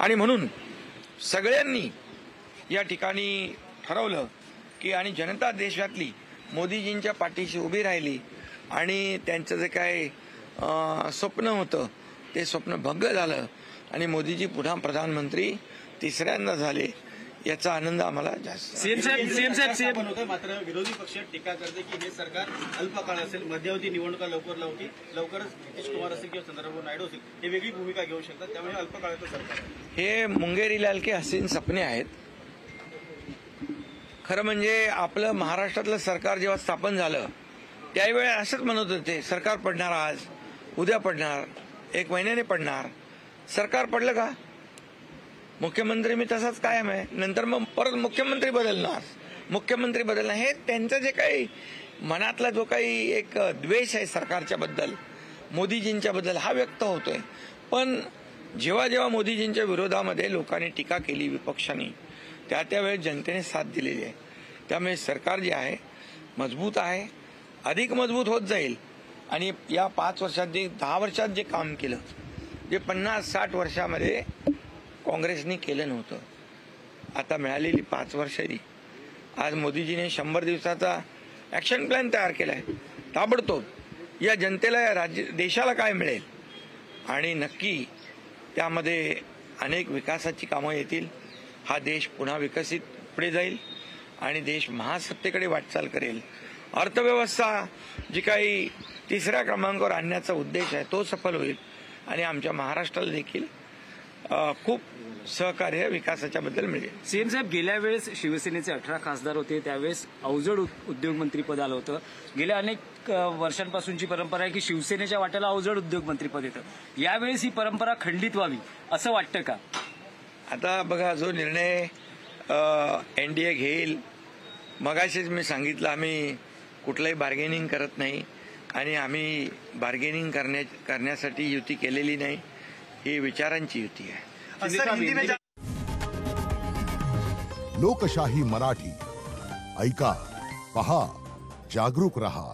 आणि म्हणून सगळ्यांनी या ठिकाणी ठरवलं की आणि जनता देशातली मोदीजींच्या पाठीशी उभी राहिली आणि त्यांचं जे काय स्वप्न होतं ते स्वप्न भंग झालं आणि मोदीजी पुन्हा प्रधानमंत्री तिसऱ्यांदा झाले याचा आनंद आम्हाला जास्त। सीएम साहेब बनवतोय, मात्र विरोधी पक्ष टीका करते की हे सरकार अल्पकाळ असेल, मध्यावधी निवडणुका लवकरच नितीश कुमार असेल किंवा चंद्रबाबू नायडू असेल हे वेगळी भूमिका घेऊ शकतात, त्यामुळे अल्पकाळाचं सरकार हे मुंगेरी लाल के हसीन सपने आहेत। खरं म्हणजे आपलं महाराष्ट्रातलं सरकार जेव्हा स्थापन झालं त्यावेळी असंच म्हणत होते सरकार पडणार, आज उद्या पडणार, 1 महिन्याने पडणार। सरकार पडलं का? मुख्यमंत्री मी तसाच कायम आहे, नंतर मग परत मुख्यमंत्री बदलणार हे त्यांचं जे काही मनातला जो काही एक द्वेष आहे सरकारच्या बद्दल, मोदीजींच्या बद्दल हा व्यक्त होतोय। पण जेव्हा जेव्हा मोदीजींच्या विरोधामध्ये लोकांनी टीका केली विपक्षांनी त्यावेळेस जनतेने साथ दिलेली आहे। त्यामुळे सरकार जे आहे मजबूत आहे, अधिक मजबूत होत जाईल आणि या 5 वर्षात 10 वर्षात जे काम केलं जे 50-60 वर्षामध्ये काँग्रेसनी केलं नव्हतं, आता मिळालेली 5 वर्षांनी आज मोदीजीने 100 दिवसाचा ॲक्शन प्लॅन तयार केलाय ताबडतोब। या जनतेला या देशाला काय मिळेल आणि नक्की त्यामध्ये अनेक विकासाची कामं येतील। हा देश पुन्हा विकसित पुढे जाईल आणि देश महासत्तेकडे वाटचाल करेल। अर्थव्यवस्था जी काही 3ऱ्या क्रमांकावर आणण्याचा उद्देश आहे तो सफल होईल आणि आमच्या महाराष्ट्राला देखील खूप सहकार्य विकासाच्या बद्दल मिळेल। सीएम साहेब, गेल्या वेळेस शिवसेनेचे 18 खासदार होते, त्यावेळेस अवजड उद्योगमंत्रीपद आलं होतं। गेल्या अनेक वर्षांपासूनची परंपरा आहे की शिवसेनेच्या वाट्याला अवजड उद्योगमंत्रीपद येतं, यावेळेस ही परंपरा खंडित व्हावी असं वाटतं का? आता बघा, जो निर्णय NDA घेईल, मगाशीच मी सांगितलं आम्ही कुठलंही बार्गेनिंग करत नाही आणि आम्ही बार्गेनिंग करण्यासाठी युती केलेली नाही, ही विचारांची युती आहे। लोकशाही मराठी ऐका, पहा, जागरूक रहा।